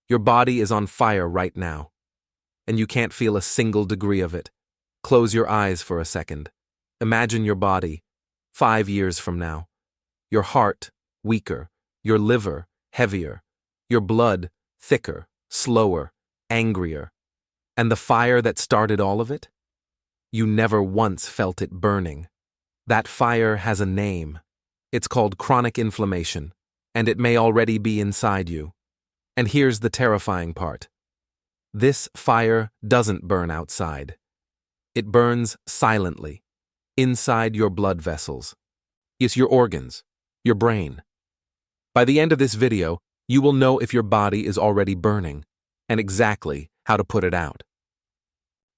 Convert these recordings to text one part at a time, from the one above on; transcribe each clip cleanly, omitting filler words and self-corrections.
Your body is on fire right now, and you can't feel a single degree of it. Close your eyes for a second. Imagine your body, 5 years from now. Your heart, weaker. Your liver, heavier. Your blood, thicker, slower, angrier. And the fire that started all of it? You never once felt it burning. That fire has a name. It's called chronic inflammation, and it may already be inside you. And here's the terrifying part. This fire doesn't burn outside. It burns silently, inside your blood vessels. It's your organs, your brain. By the end of this video, you will know if your body is already burning, and exactly how to put it out.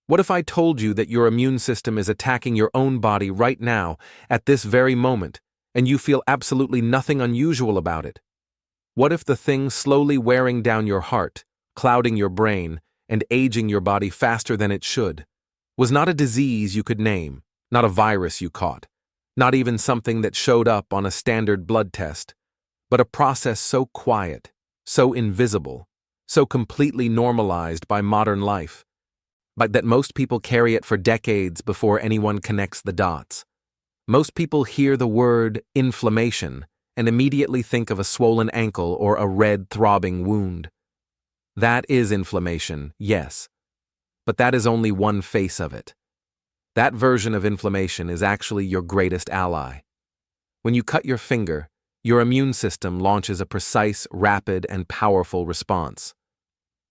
What if I told you that your immune system is attacking your own body right now, at this very moment, and you feel absolutely nothing unusual about it? What if the thing slowly wearing down your heart, clouding your brain, and aging your body faster than it should, was not a disease you could name, not a virus you caught, not even something that showed up on a standard blood test, but a process so quiet, so invisible, so completely normalized by modern life, but that most people carry it for decades before anyone connects the dots? Most people hear the word inflammation and immediately think of a swollen ankle or a red, throbbing wound. That is inflammation, yes, but that is only one face of it. That version of inflammation is actually your greatest ally. When you cut your finger, your immune system launches a precise, rapid, and powerful response.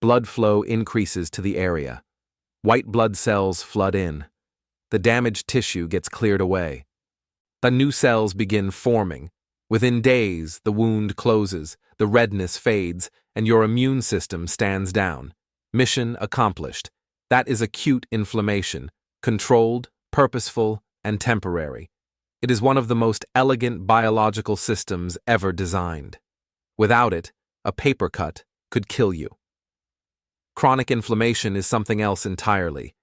Blood flow increases to the area. White blood cells flood in. The damaged tissue gets cleared away. The new cells begin forming. Within days, the wound closes, the redness fades, and your immune system stands down. Mission accomplished. That is acute inflammation, controlled, purposeful, and temporary. It is one of the most elegant biological systems ever designed. Without it, a paper cut could kill you. Chronic inflammation is something else entirely.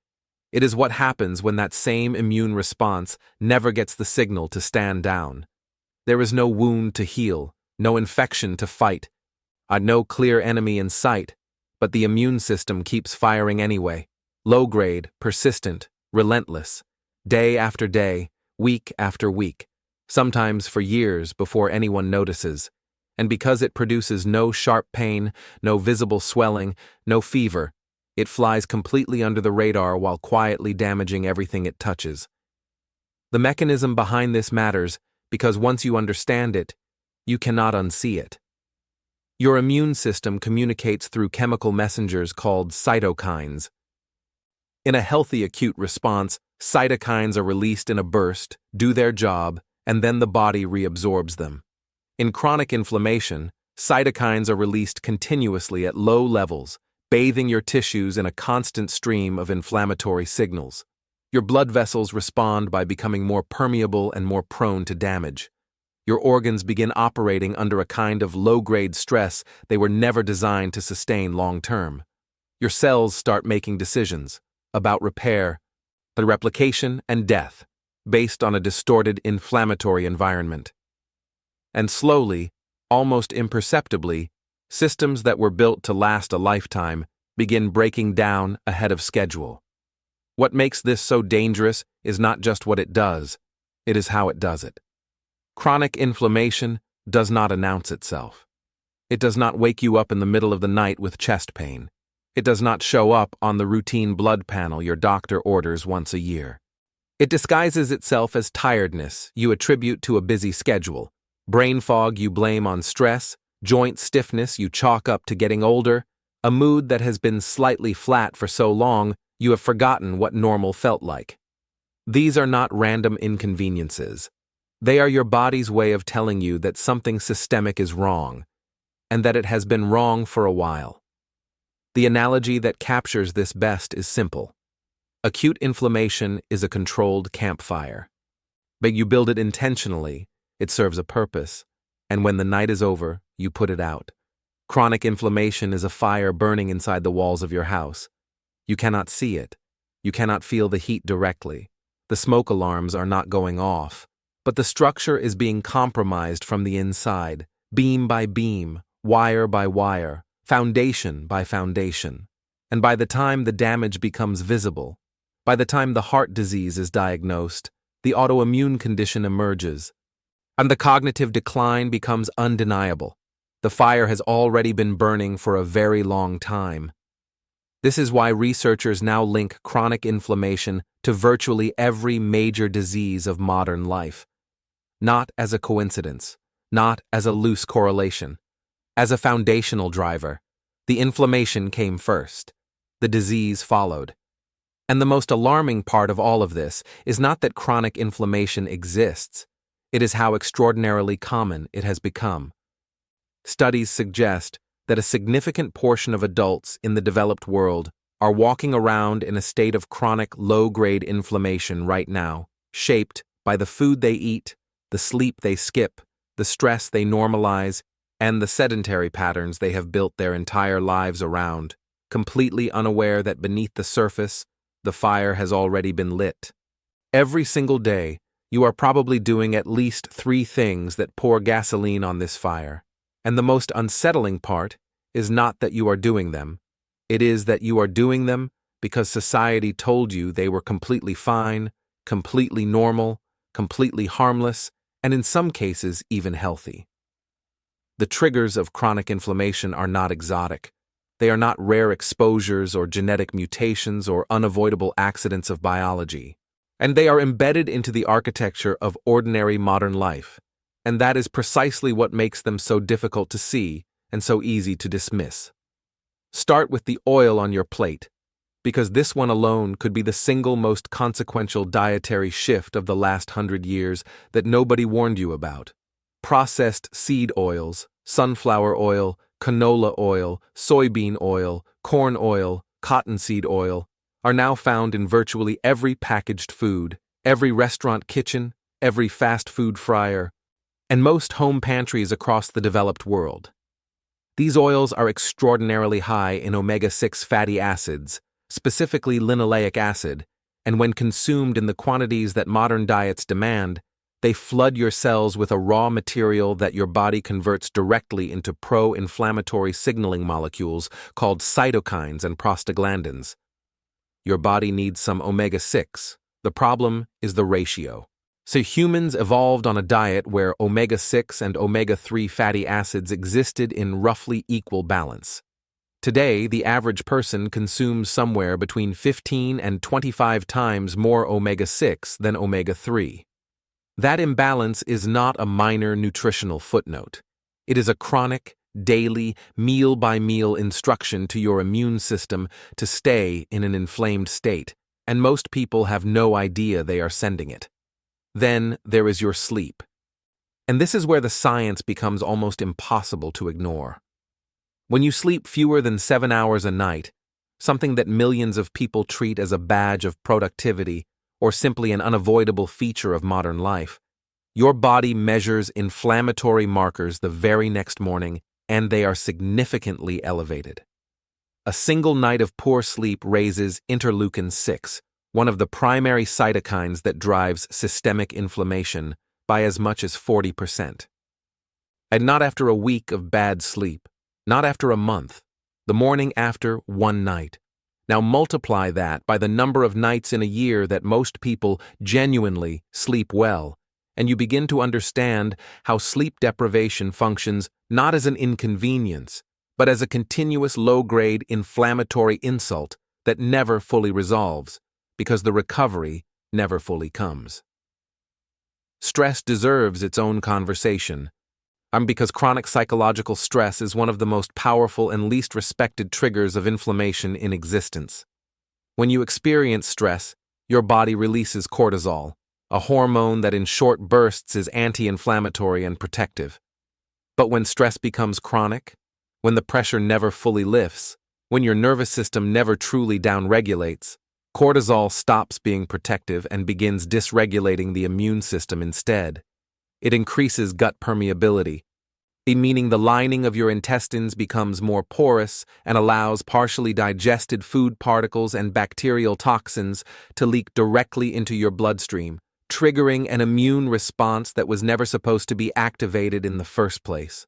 It is what happens when that same immune response never gets the signal to stand down. There is no wound to heal, no infection to fight, no clear enemy in sight, but the immune system keeps firing anyway. Low-grade, persistent, relentless, day after day, week after week, sometimes for years before anyone notices. And because it produces no sharp pain, no visible swelling, no fever, it flies completely under the radar while quietly damaging everything it touches. The mechanism behind this matters because once you understand it, you cannot unsee it. Your immune system communicates through chemical messengers called cytokines. In a healthy acute response, cytokines are released in a burst, do their job, and then the body reabsorbs them. In chronic inflammation, cytokines are released continuously at low levels, bathing your tissues in a constant stream of inflammatory signals. Your blood vessels respond by becoming more permeable and more prone to damage. Your organs begin operating under a kind of low-grade stress they were never designed to sustain long-term. Your cells start making decisions about repair, the replication, and death, based on a distorted inflammatory environment. And slowly, almost imperceptibly, systems that were built to last a lifetime begin breaking down ahead of schedule. What makes this so dangerous is not just what it does, it is how it does it. Chronic inflammation does not announce itself. It does not wake you up in the middle of the night with chest pain. It does not show up on the routine blood panel your doctor orders once a year. It disguises itself as tiredness you attribute to a busy schedule, brain fog you blame on stress, joint stiffness you chalk up to getting older, a mood that has been slightly flat for so long you have forgotten what normal felt like. These are not random inconveniences. They are your body's way of telling you that something systemic is wrong, and that it has been wrong for a while. The analogy that captures this best is simple. Acute inflammation is a controlled campfire. But you build it intentionally, it serves a purpose, and when the night is over, you put it out. Chronic inflammation is a fire burning inside the walls of your house. You cannot see it. You cannot feel the heat directly. The smoke alarms are not going off. But the structure is being compromised from the inside, beam by beam, wire by wire, foundation by foundation. And by the time the damage becomes visible, by the time the heart disease is diagnosed, the autoimmune condition emerges, and the cognitive decline becomes undeniable. The fire has already been burning for a very long time. This is why researchers now link chronic inflammation to virtually every major disease of modern life. Not as a coincidence, not as a loose correlation. As a foundational driver, the inflammation came first. The disease followed. And the most alarming part of all of this is not that chronic inflammation exists, it is how extraordinarily common it has become. Studies suggest that a significant portion of adults in the developed world are walking around in a state of chronic low-grade inflammation right now, shaped by the food they eat, the sleep they skip, the stress they normalize, and the sedentary patterns they have built their entire lives around, completely unaware that beneath the surface, the fire has already been lit. Every single day, you are probably doing at least 3 things that pour gasoline on this fire. And the most unsettling part is not that you are doing them. It is that you are doing them because society told you they were completely fine, completely normal, completely harmless, and in some cases even healthy. The triggers of chronic inflammation are not exotic. They are not rare exposures or genetic mutations or unavoidable accidents of biology. And they are embedded into the architecture of ordinary modern life. And that is precisely what makes them so difficult to see and so easy to dismiss. Start with the oil on your plate, because this one alone could be the single most consequential dietary shift of the last 100 years that nobody warned you about. Processed seed oils, sunflower oil, canola oil, soybean oil, corn oil, cottonseed oil, are now found in virtually every packaged food, every restaurant kitchen, every fast food fryer, and most home pantries across the developed world. These oils are extraordinarily high in omega-6 fatty acids, specifically linoleic acid, and when consumed in the quantities that modern diets demand, they flood your cells with a raw material that your body converts directly into pro-inflammatory signaling molecules called cytokines and prostaglandins. Your body needs some omega-6. The problem is the ratio. So humans evolved on a diet where omega-6 and omega-3 fatty acids existed in roughly equal balance. Today, the average person consumes somewhere between 15 and 25 times more omega-6 than omega-3. That imbalance is not a minor nutritional footnote. It is a chronic, daily, meal-by-meal instruction to your immune system to stay in an inflamed state, and most people have no idea they are sending it. Then there is your sleep. And this is where the science becomes almost impossible to ignore. When you sleep fewer than 7 hours a night, something that millions of people treat as a badge of productivity or simply an unavoidable feature of modern life, your body measures inflammatory markers the very next morning, and they are significantly elevated. A single night of poor sleep raises interleukin-6, one of the primary cytokines that drives systemic inflammation, by as much as 40%. And not after a week of bad sleep, not after a month, the morning after one night. Now multiply that by the number of nights in a year that most people genuinely sleep well, and you begin to understand how sleep deprivation functions not as an inconvenience, but as a continuous low-grade inflammatory insult that never fully resolves, because the recovery never fully comes. Stress deserves its own conversation. Because chronic psychological stress is one of the most powerful and least respected triggers of inflammation in existence. When you experience stress, your body releases cortisol, a hormone that in short bursts is anti-inflammatory and protective. But when stress becomes chronic, when the pressure never fully lifts, when your nervous system never truly downregulates, cortisol stops being protective and begins dysregulating the immune system instead. It increases gut permeability, meaning the lining of your intestines becomes more porous and allows partially digested food particles and bacterial toxins to leak directly into your bloodstream, triggering an immune response that was never supposed to be activated in the first place.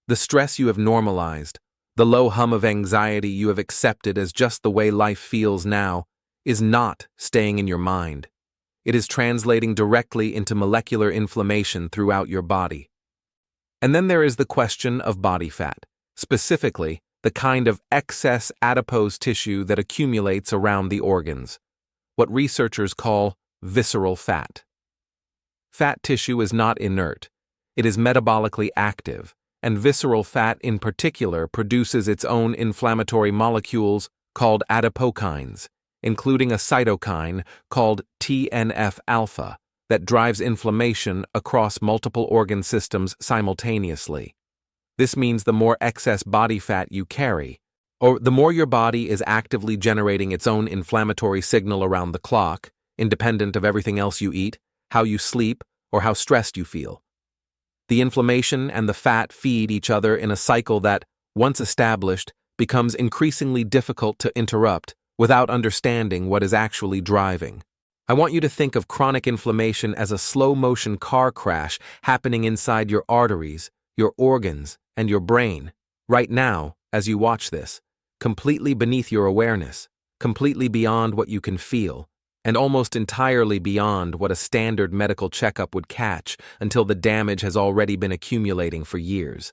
The stress you have normalized, The low hum of anxiety you have accepted as just the way life feels now is not staying in your mind. It is translating directly into molecular inflammation throughout your body. And then there is the question of body fat, specifically the kind of excess adipose tissue that accumulates around the organs, what researchers call visceral fat. Fat tissue is not inert. It is metabolically active, and visceral fat in particular produces its own inflammatory molecules called adipokines, including a cytokine called TNF-alpha that drives inflammation across multiple organ systems simultaneously. This means the more excess body fat you carry, or the more your body is actively generating its own inflammatory signal around the clock, independent of everything else you eat, how you sleep, or how stressed you feel. The inflammation and the fat feed each other in a cycle that, once established, becomes increasingly difficult to interrupt without understanding what is actually driving. I want you to think of chronic inflammation as a slow-motion car crash happening inside your arteries, your organs, and your brain, right now, as you watch this, completely beneath your awareness, completely beyond what you can feel, and almost entirely beyond what a standard medical checkup would catch until the damage has already been accumulating for years.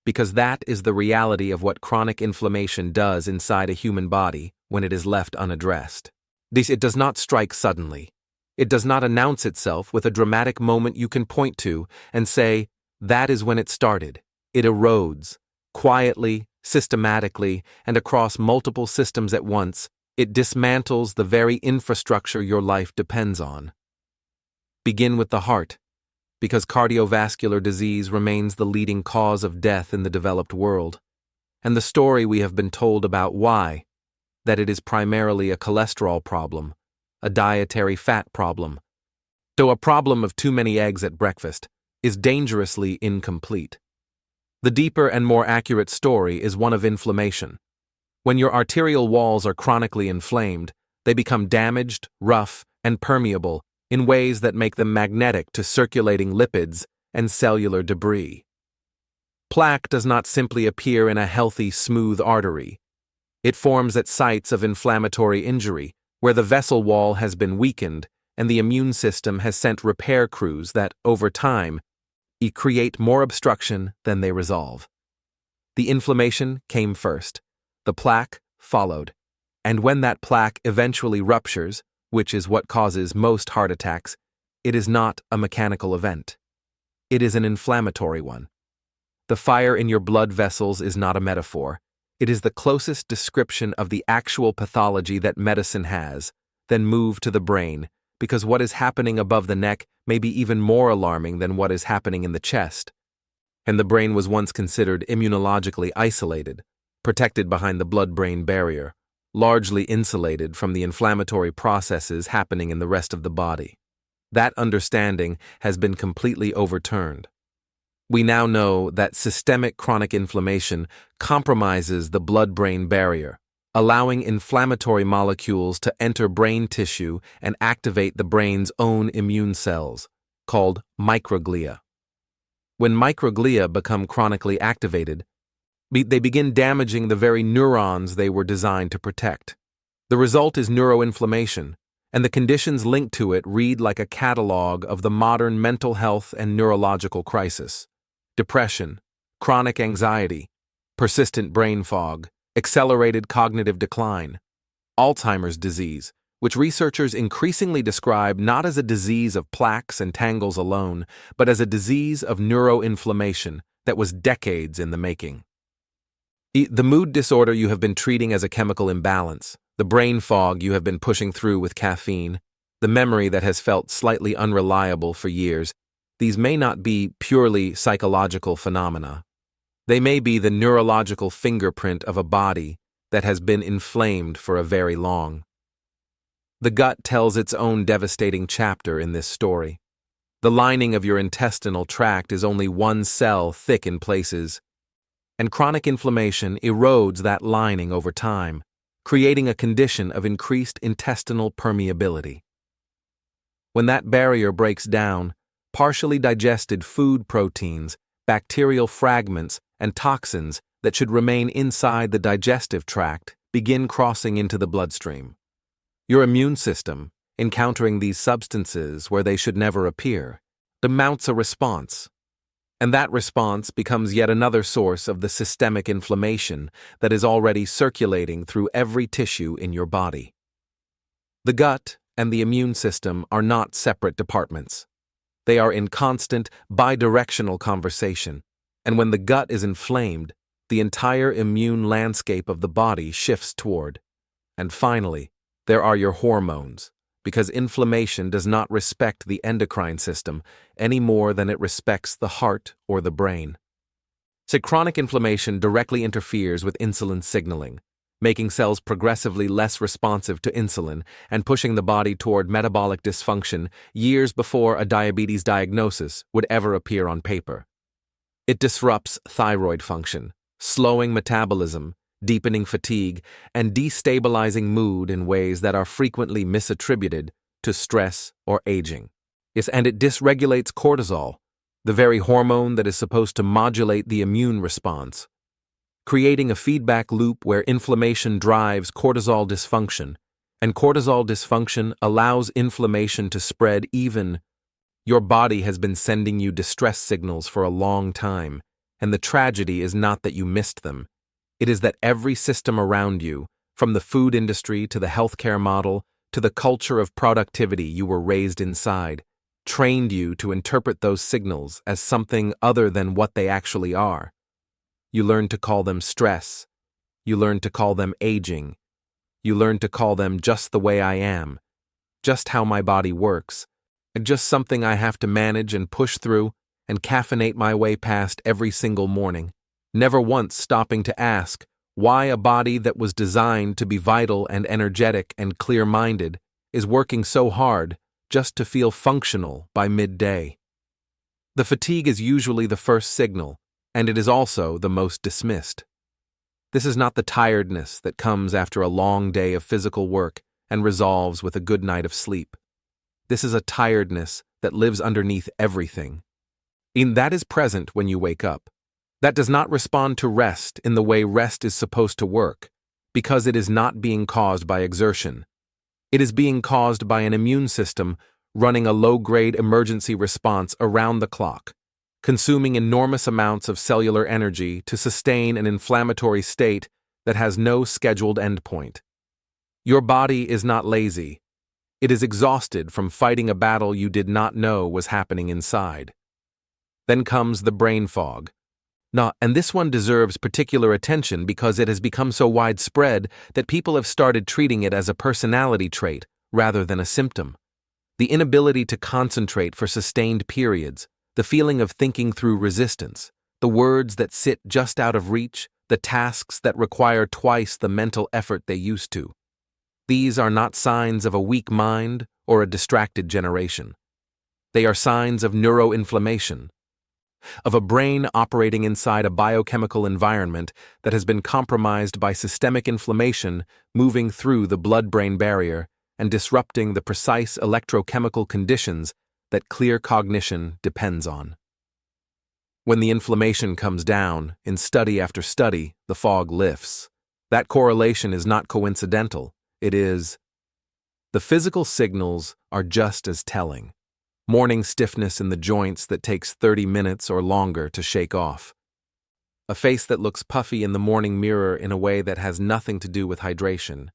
Because that is the reality of what chronic inflammation does inside a human body when it is left unaddressed. It does not strike suddenly. It does not announce itself with a dramatic moment you can point to and say, that is when it started. It erodes, quietly, systematically, and across multiple systems at once. It dismantles the very infrastructure your life depends on. Begin with the heart, because cardiovascular disease remains the leading cause of death in the developed world, and the story we have been told about why, that it is primarily a cholesterol problem, a dietary fat problem. So a problem of too many eggs at breakfast is dangerously incomplete. The deeper and more accurate story is one of inflammation. When your arterial walls are chronically inflamed, they become damaged, rough, and permeable in ways that make them magnetic to circulating lipids and cellular debris. Plaque does not simply appear in a healthy, smooth artery. It forms at sites of inflammatory injury, where the vessel wall has been weakened and the immune system has sent repair crews that, over time, create more obstruction than they resolve. The inflammation came first. The plaque followed, and when that plaque eventually ruptures, which is what causes most heart attacks, it is not a mechanical event. It is an inflammatory one. The fire in your blood vessels is not a metaphor. It is the closest description of the actual pathology that medicine has. Then move to the brain, because what is happening above the neck may be even more alarming than what is happening in the chest. And the brain was once considered immunologically isolated, protected behind the blood-brain barrier, largely insulated from the inflammatory processes happening in the rest of the body. That understanding has been completely overturned. We now know that systemic chronic inflammation compromises the blood-brain barrier, allowing inflammatory molecules to enter brain tissue and activate the brain's own immune cells, called microglia. When microglia become chronically activated, they begin damaging the very neurons they were designed to protect. The result is neuroinflammation, and the conditions linked to it read like a catalog of the modern mental health and neurological crisis: depression, chronic anxiety, persistent brain fog, accelerated cognitive decline, Alzheimer's disease, which researchers increasingly describe not as a disease of plaques and tangles alone, but as a disease of neuroinflammation that was decades in the making. The mood disorder you have been treating as a chemical imbalance, the brain fog you have been pushing through with caffeine, the memory that has felt slightly unreliable for years, these may not be purely psychological phenomena. They may be the neurological fingerprint of a body that has been inflamed for a very long. The gut tells its own devastating chapter in this story. The lining of your intestinal tract is only one cell thick in places, and chronic inflammation erodes that lining over time, creating a condition of increased intestinal permeability. When that barrier breaks down, partially digested food proteins, bacterial fragments, and toxins that should remain inside the digestive tract begin crossing into the bloodstream. Your immune system, encountering these substances where they should never appear, mounts a response. And that response becomes yet another source of the systemic inflammation that is already circulating through every tissue in your body. The gut and the immune system are not separate departments. They are in constant, bidirectional conversation, and when the gut is inflamed, the entire immune landscape of the body shifts toward. And finally, there are your hormones, because inflammation does not respect the endocrine system any more than it respects the heart or the brain. So chronic inflammation directly interferes with insulin signaling, making cells progressively less responsive to insulin and pushing the body toward metabolic dysfunction years before a diabetes diagnosis would ever appear on paper. It disrupts thyroid function, slowing metabolism, deepening fatigue, and destabilizing mood in ways that are frequently misattributed to stress or aging. Yes, and it dysregulates cortisol, the very hormone that is supposed to modulate the immune response, creating a feedback loop where inflammation drives cortisol dysfunction, and cortisol dysfunction allows inflammation to spread even. Your body has been sending you distress signals for a long time, and the tragedy is not that you missed them. It is that every system around you, from the food industry to the healthcare model to the culture of productivity you were raised inside, trained you to interpret those signals as something other than what they actually are. You learned to call them stress. You learned to call them aging. You learned to call them just the way I am, just how my body works, and just something I have to manage and push through and caffeinate my way past every single morning, never once stopping to ask why a body that was designed to be vital and energetic and clear-minded is working so hard just to feel functional by midday. The fatigue is usually the first signal, and it is also the most dismissed. This is not the tiredness that comes after a long day of physical work and resolves with a good night of sleep. This is a tiredness that lives underneath everything. And that is present when you wake up. That does not respond to rest in the way rest is supposed to work, because it is not being caused by exertion. It is being caused by an immune system running a low-grade emergency response around the clock, consuming enormous amounts of cellular energy to sustain an inflammatory state that has no scheduled endpoint. Your body is not lazy. It is exhausted from fighting a battle you did not know was happening inside. Then comes the brain fog. And this one deserves particular attention because it has become so widespread that people have started treating it as a personality trait rather than a symptom. The inability to concentrate for sustained periods, the feeling of thinking through resistance, the words that sit just out of reach, the tasks that require twice the mental effort they used to. These are not signs of a weak mind or a distracted generation. They are signs of neuroinflammation, of a brain operating inside a biochemical environment that has been compromised by systemic inflammation moving through the blood-brain barrier and disrupting the precise electrochemical conditions that clear cognition depends on. When the inflammation comes down, in study after study, the fog lifts. That correlation is not coincidental. It is. The physical signals are just as telling. Morning stiffness in the joints that takes 30 minutes or longer to shake off. A face that looks puffy in the morning mirror in a way that has nothing to do with hydration.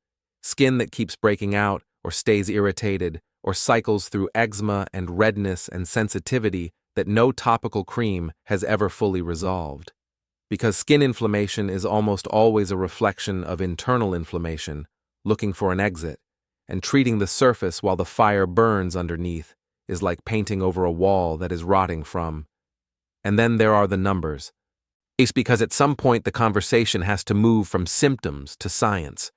Skin that keeps breaking out or stays irritated or cycles through eczema and redness and sensitivity that no topical cream has ever fully resolved. Because skin inflammation is almost always a reflection of internal inflammation, looking for an exit, and treating the surface while the fire burns underneath is like painting over a wall that is rotting from. And then there are the numbers. It's because at some point the conversation has to move from symptoms to science.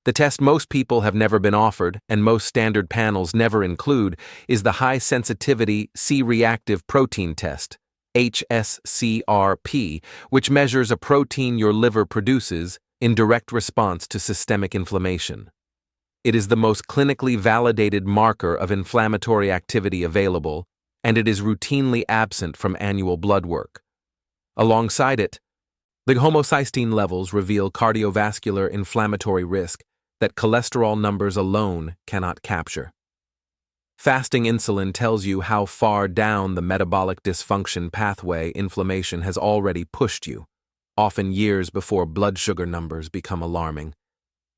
The test most people have never been offered, and most standard panels never include, is the high-sensitivity C-reactive protein test, hsCRP, which measures a protein your liver produces in direct response to systemic inflammation. It is the most clinically validated marker of inflammatory activity available, and it is routinely absent from annual blood work. Alongside it, The homocysteine levels reveal cardiovascular inflammatory risk that cholesterol numbers alone cannot capture. Fasting insulin tells you how far down the metabolic dysfunction pathway inflammation has already pushed you, often years before blood sugar numbers become alarming.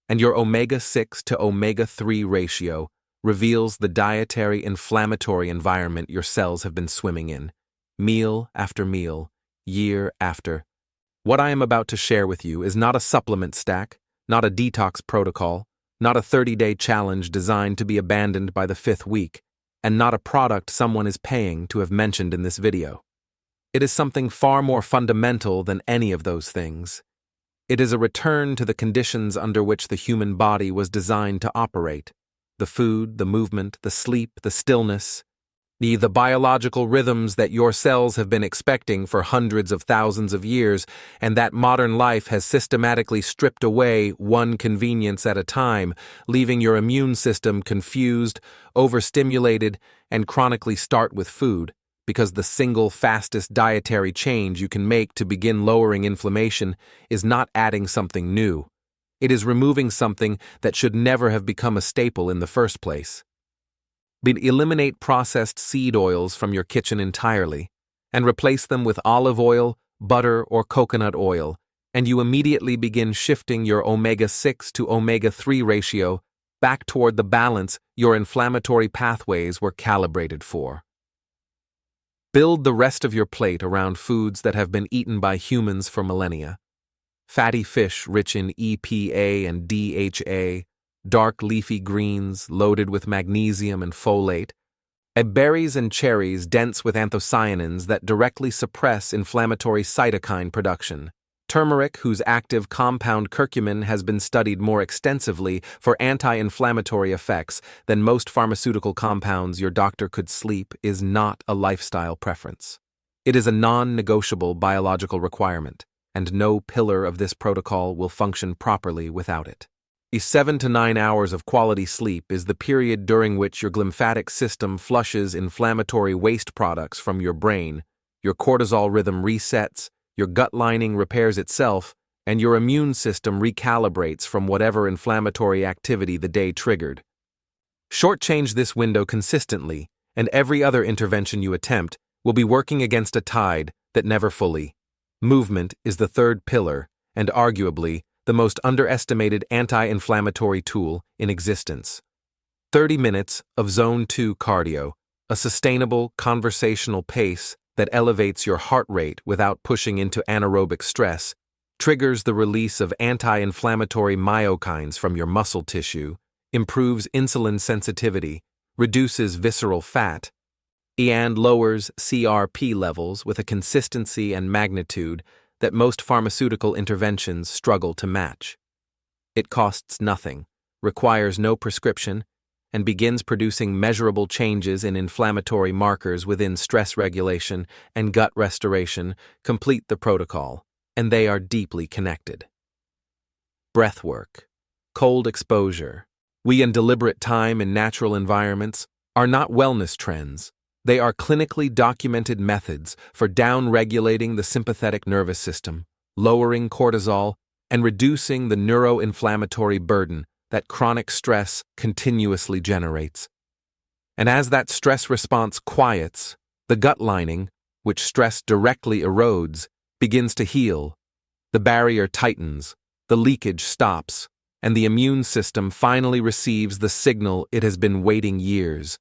And your omega-6 to omega-3 ratio reveals the dietary inflammatory environment your cells have been swimming in, meal after meal, year after. What I am about to share with you is not a supplement stack, not a detox protocol, not a 30-day challenge designed to be abandoned by the 5th week, and not a product someone is paying to have mentioned in this video. It is something far more fundamental than any of those things. It is a return to the conditions under which the human body was designed to operate: the food, the movement, the sleep, the stillness, the biological rhythms that your cells have been expecting for hundreds of thousands of years, and that modern life has systematically stripped away one convenience at a time, leaving your immune system confused, overstimulated, and chronically starved with food, because the single fastest dietary change you can make to begin lowering inflammation is not adding something new. It is removing something that should never have become a staple in the first place. Eliminate processed seed oils from your kitchen entirely, and replace them with olive oil, butter, or coconut oil, and you immediately begin shifting your omega-6 to omega-3 ratio back toward the balance your inflammatory pathways were calibrated for. Build the rest of your plate around foods that have been eaten by humans for millennia. Fatty fish rich in EPA and DHA, dark leafy greens loaded with magnesium and folate, and berries and cherries dense with anthocyanins that directly suppress inflammatory cytokine production. Turmeric, whose active compound curcumin has been studied more extensively for anti-inflammatory effects than most pharmaceutical compounds your doctor could sleep, is not a lifestyle preference. It is a non-negotiable biological requirement, and no pillar of this protocol will function properly without it. 7 to 9 hours of quality sleep is the period during which your glymphatic system flushes inflammatory waste products from your brain, your cortisol rhythm resets, your gut lining repairs itself, and your immune system recalibrates from whatever inflammatory activity the day triggered. Shortchange this window consistently, and every other intervention you attempt will be working against a tide that never fully. Movement is the third pillar, and arguably the most underestimated anti-inflammatory tool in existence. 30 minutes of Zone 2 cardio, a sustainable conversational pace that elevates your heart rate without pushing into anaerobic stress, triggers the release of anti-inflammatory myokines from your muscle tissue, improves insulin sensitivity, reduces visceral fat, and lowers CRP levels with a consistency and magnitude that most pharmaceutical interventions struggle to match. It costs nothing, requires no prescription, and begins producing measurable changes in inflammatory markers within stress regulation and gut restoration. Complete the protocol, and they are deeply connected. Breathwork, cold exposure, and deliberate time in natural environments are not wellness trends. They are clinically documented methods for down-regulating the sympathetic nervous system, lowering cortisol, and reducing the neuroinflammatory burden that chronic stress continuously generates. And as that stress response quiets, the gut lining, which stress directly erodes, begins to heal. The barrier tightens, the leakage stops, and the immune system finally receives the signal it has been waiting years